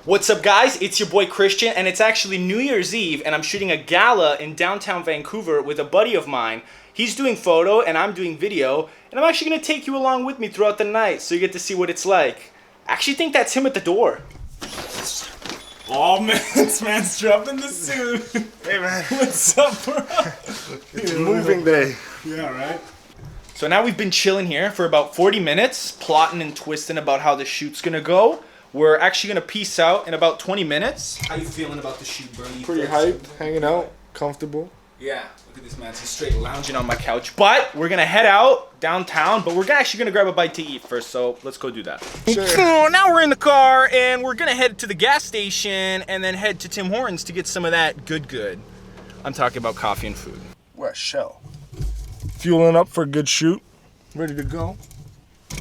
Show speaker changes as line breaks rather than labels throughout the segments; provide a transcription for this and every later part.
What's up, guys? It's your boy Christian, and it's actually New Year's Eve, and I'm shooting a gala in downtown Vancouver with a buddy of mine. He's doing photo, and I'm doing video, and I'm actually going to take you along with me throughout the night so you get to see what it's like. I actually think that's him at the door.
Oh man, this man's dropping the suit.
Hey man.
What's up, bro?
It's moving day.
Yeah, right?
So now we've been chilling here for about 40 minutes, plotting and twisting about how the shoot's going to go. We're actually going to peace out in about 20 minutes. How you feeling about the shoot, Bernie?
Pretty hyped, hanging out, comfortable.
Yeah, look at this man. He's straight lounging on my couch. But we're going to head out downtown, but we're actually going to grab a bite to eat first, so let's go do that.
Sure.
So now we're in the car, and we're going to head to the gas station and then head to Tim Hortons to get some of that good. I'm talking about coffee and food.
We're at Shell. Fueling up for a good shoot. Ready to go.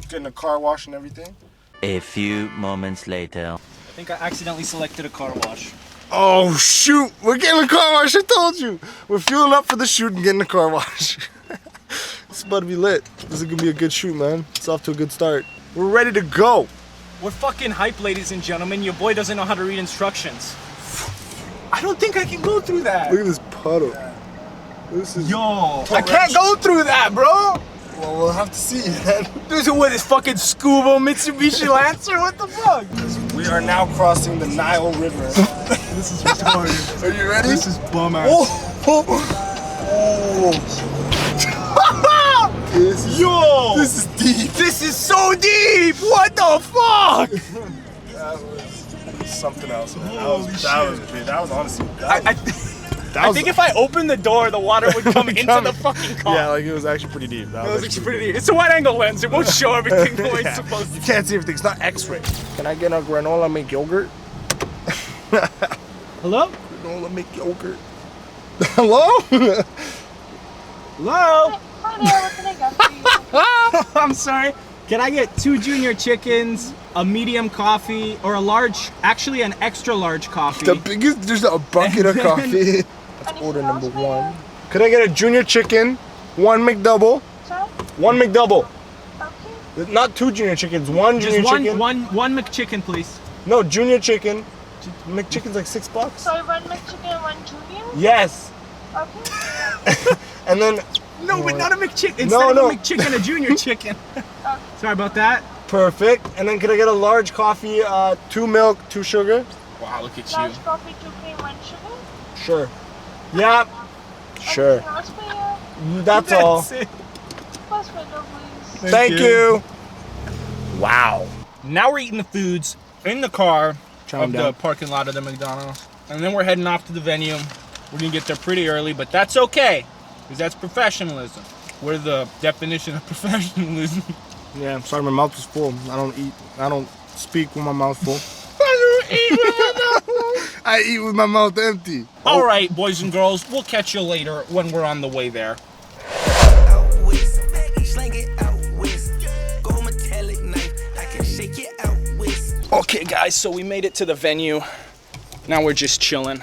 Getting a car wash and everything.
A few moments later.
I think I accidentally selected a car wash.
Oh shoot, we're getting a car wash, I told you. We're fueling up for the shoot and getting a car wash. It's about to be lit. This is gonna be a good shoot, man. It's off to a good start. We're ready to go.
We're fucking hype, ladies and gentlemen. Your boy doesn't know how to read instructions. I don't think I can go through that.
Look at this puddle. This is...
Yo, I can't go through that, bro.
Well, we'll have to see, man.
This is what, this fucking scuba Mitsubishi Lancer? What the fuck?
We are now crossing the Nile River.
This is retarded.
Are you ready?
This is bum ass.
Oh.
Yo!
This is deep.
This is so deep! What the fuck?
That was something else, man.
Holy
That was
shit.
big. That was honestly.
I think if I opened the door, the water would come into the fucking car.
Yeah, like it was actually pretty deep. That
It was actually pretty deep. It's a wide angle lens. It won't show everything the way it's supposed
You
to.
can't see everything. It's not X-ray. Can I get a granola make yogurt?
Hello?
Granola make yogurt. Hello?
Hello?
Hi there, what can I get for you?
I'm sorry. Can I get 2 junior chickens, a medium coffee, or a large, actually an extra large coffee?
The biggest, there's a bucket of
And then-
coffee. That's
Anything
order
else
number
for you?
1. Could I get a junior chicken, 1 McDouble,
Sorry?
1 McDouble.
Okay.
Not 2 junior chickens, 1 junior
Just
chicken.
one McChicken, please.
No, junior chicken. McChicken's like $6.
Sorry, 1 McChicken and 1 junior?
Yes.
Okay.
And then
No, but not a McChicken. Instead
No,
of
no.
a McChicken, a junior chicken. Sorry about that.
perfect. And then could I get a large coffee, 2 milk, 2 sugar?
Wow, look at
Large coffee, 2 cream, 1 sugar?
Sure. Yeah. Sure.
Anything else for you?
That's all.
it.
First window, please.
Thank you. Wow.
Now we're eating the foods in the car
Chowing
of the
down.
parking lot of the McDonald's. And then we're heading off to the venue. We're gonna get there pretty early, but that's okay, because that's professionalism. We're the definition of professionalism.
Yeah, I'm sorry, my mouth was full. I don't speak with my mouth full. I eat with my mouth empty.
All right, boys and girls, we'll catch you later when we're on the way there. Okay, guys, so we made it to the venue. Now we're just chilling.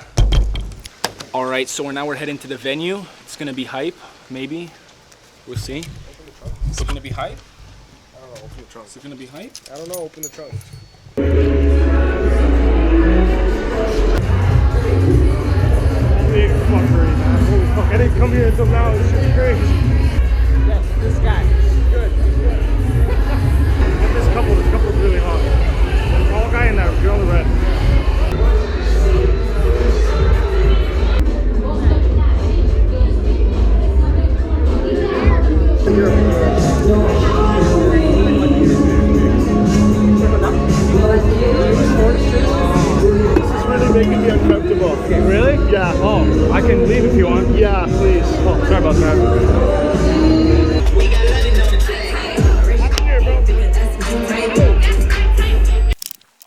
All right, so now we're heading to the venue. It's gonna be hype, maybe. We'll see. Is it gonna be hype?
I don't know, open the trunk.
Is it gonna be hype?
I don't know, open the trunk. Big fuckery, man. Holy fuck, I didn't come here until now. This shit's crazy.
Yes, this guy. Good.
And this couple's really hot. The tall guy and that girl in red. Making me uncomfortable.
Really?
Yeah.
Oh, I can leave if you want.
Yeah, please.
Oh, sorry about that.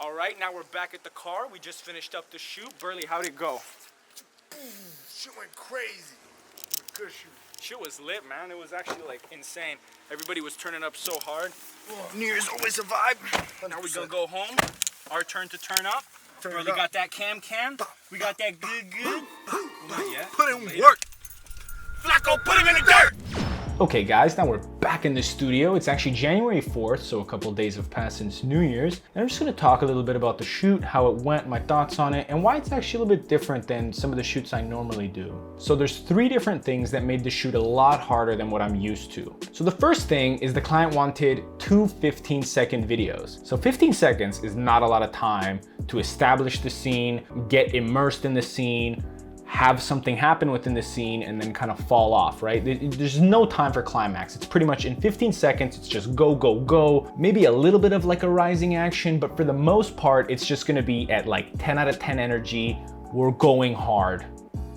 All right, now we're back at the car. We just finished up the shoot. Burley, how'd it go?
Shit went crazy. Good shoot.
Shit was lit, man. It was actually like insane. Everybody was turning up so hard. New Year's always a vibe. Now we're gonna go home. Our turn to turn up. Burley got that cam. We got that good. Not yet.
Put in
Later.
work.
Flacco, put him in the dirt. Okay guys, now we're back in the studio. It's actually January 4th, so a couple days have passed since New Year's. And I'm just gonna talk a little bit about the shoot, how it went, my thoughts on it, and why it's actually a little bit different than some of the shoots I normally do. So there's 3 different things that made the shoot a lot harder than what I'm used to. So the first thing is the client wanted 2 15-second videos. So 15 seconds is not a lot of time to establish the scene, get immersed in the scene, have something happen within the scene, and then kind of fall off, right? There's no time for climax. It's pretty much in 15 seconds, it's just go, go, go. Maybe a little bit of like a rising action, but for the most part, it's just gonna be at like 10 out of 10 energy. We're going hard,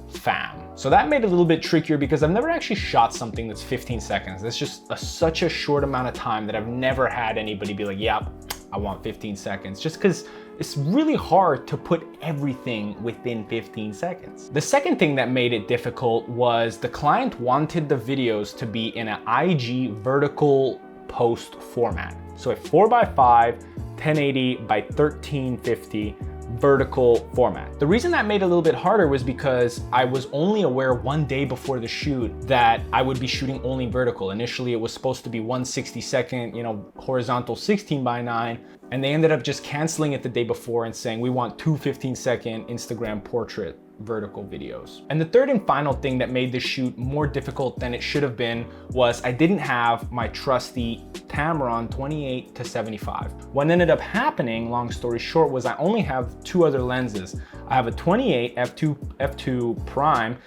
fam. So that made it a little bit trickier because I've never actually shot something that's 15 seconds. That's just such a short amount of time that I've never had anybody be like, yep, I want 15 seconds, just because it's really hard to put everything within 15 seconds. The second thing that made it difficult was the client wanted the videos to be in an IG vertical post format. So a 4x5, 1080 by 1350 vertical format. The reason that made it a little bit harder was because I was only aware 1 day before the shoot that I would be shooting only vertical. Initially, it was supposed to be 1/62, horizontal 16:9, and they ended up just canceling it the day before and saying, we want 2 15-second Instagram portrait vertical videos. And the third and final thing that made the shoot more difficult than it should have been was I didn't have my trusty Tamron 28-75. What ended up happening, long story short, was I only have 2 other lenses. I have a 28 f2 prime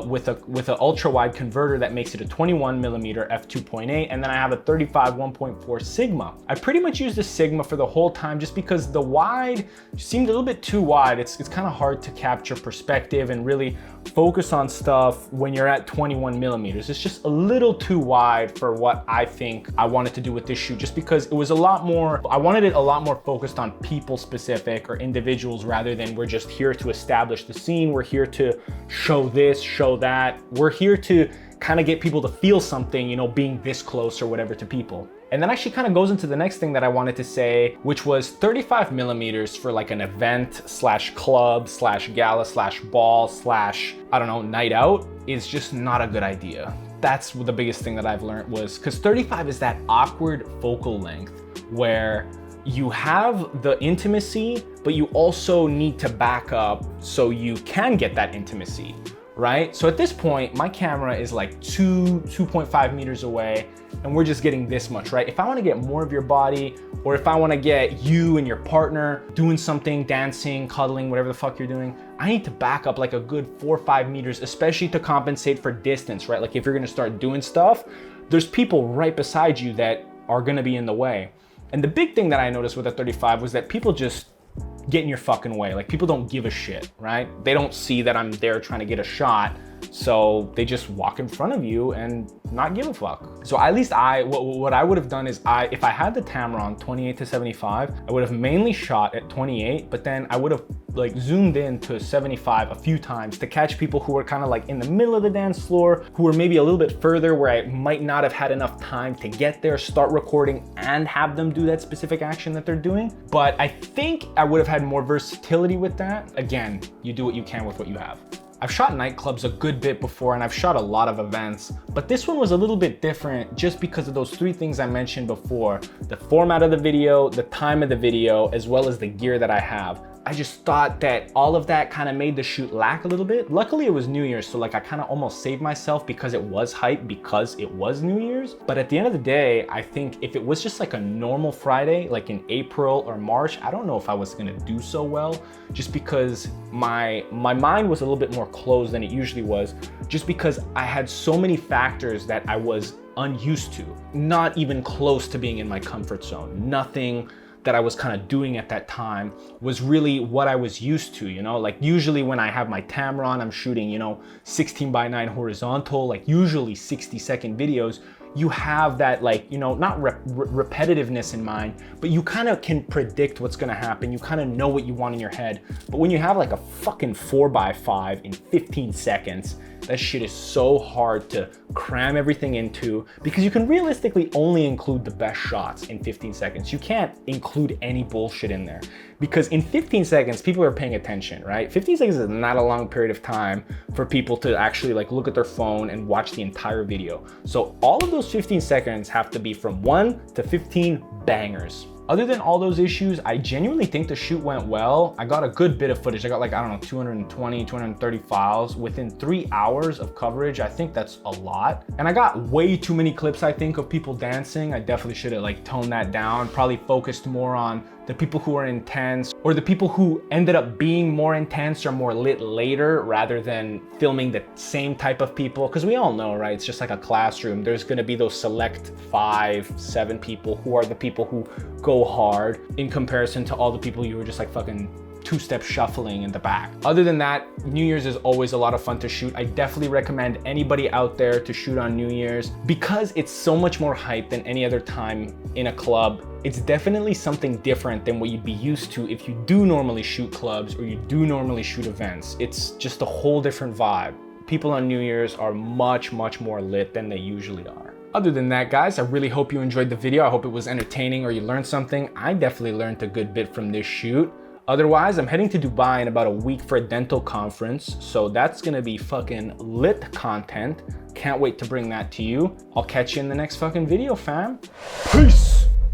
with an ultra wide converter that makes it a 21mm f2.8, and then I have a 35 1.4 Sigma. I pretty much used the Sigma for the whole time just because the wide seemed a little bit too wide. It's kind of hard to capture perspective and really focus on stuff when you're at 21mm. It's just a little too wide for what I think I wanted to do with this shoot, just because it was a lot more, I wanted it a lot more focused on people specific or individuals rather than we're just here to establish the scene, we're here to show this, show that. We're here to kind of get people to feel something, being this close or whatever to people. And that actually kind of goes into the next thing that I wanted to say, which was 35mm for like an event / club / gala / ball / I don't know, night out is just not a good idea. That's the biggest thing that I've learned was because 35 is that awkward focal length where you have the intimacy, but you also need to back up so you can get that intimacy, right? So at this point, my camera is like 2.5 meters away and we're just getting this much, right? If I wanna get more of your body, or if I wanna get you and your partner doing something, dancing, cuddling, whatever the fuck you're doing, I need to back up like a good 4 or 5 meters, especially to compensate for distance, right? Like if you're gonna start doing stuff, there's people right beside you that are gonna be in the way. And the big thing that I noticed with the 35 was that people just get in your fucking way. Like people don't give a shit, right? They don't see that I'm there trying to get a shot. So they just walk in front of you and not give a fuck. So at least what I would have done is if I had the Tamron 28-75, I would have mainly shot at 28, but then I would have like zoomed in to 75 a few times to catch people who were kind of like in the middle of the dance floor, who were maybe a little bit further where I might not have had enough time to get there, start recording and have them do that specific action that they're doing. But I think I would have had more versatility with that. Again, you do what you can with what you have. I've shot nightclubs a good bit before and I've shot a lot of events, but this one was a little bit different just because of those 3 things I mentioned before: the format of the video, the time of the video, as well as the gear that I have. I just thought that all of that kind of made the shoot lack a little bit. Luckily it was New Year's, so like I kind of almost saved myself because it was hype because it was New Year's. But at the end of the day, I think if it was just like a normal Friday, like in April or March, I don't know if I was gonna do so well, just because my mind was a little bit more closed than it usually was, just because I had so many factors that I was unused to, not even close to being in my comfort zone. Nothing that I was kind of doing at that time was really what I was used to, like usually when I have my Tamron, I'm shooting, 16:9 horizontal, like usually 60-second videos. you have that, like, you know, not repetitiveness in mind, but you kind of can predict what's gonna happen. You kind of know what you want in your head. But when you have like a fucking 4x5 in 15 seconds, that shit is so hard to cram everything into, because you can realistically only include the best shots in 15 seconds. You can't include any bullshit in there, because in 15 seconds, people are paying attention, right? 15 seconds is not a long period of time for people to actually like look at their phone and watch the entire video. So all of those 15 seconds have to be from 1 to 15 bangers. Other than all those issues, I genuinely think the shoot went well. I got a good bit of footage. I got like, I don't know, 220, 230 files within 3 hours of coverage. I think that's a lot. And I got way too many clips, I think, of people dancing. I definitely should have like toned that down, probably focused more on the people who are intense, or the people who ended up being more intense or more lit later, rather than filming the same type of people. Because we all know, right? It's just like a classroom. There's gonna be those select 5, 7 people who are the people who go hard in comparison to all the people you were just like fucking two-step shuffling in the back. Other than that, New Year's is always a lot of fun to shoot. I definitely recommend anybody out there to shoot on New Year's, because it's so much more hype than any other time in a club. It's definitely something different than what you'd be used to if you do normally shoot clubs or you do normally shoot events. It's just a whole different vibe. People on New Year's are much, much more lit than they usually are. Other than that, guys, I really hope you enjoyed the video. I hope it was entertaining or you learned something. I definitely learned a good bit from this shoot. Otherwise, I'm heading to Dubai in about a week for a dental conference, so that's gonna be fucking lit content. Can't wait to bring that to you. I'll catch you in the next fucking video, fam. Peace!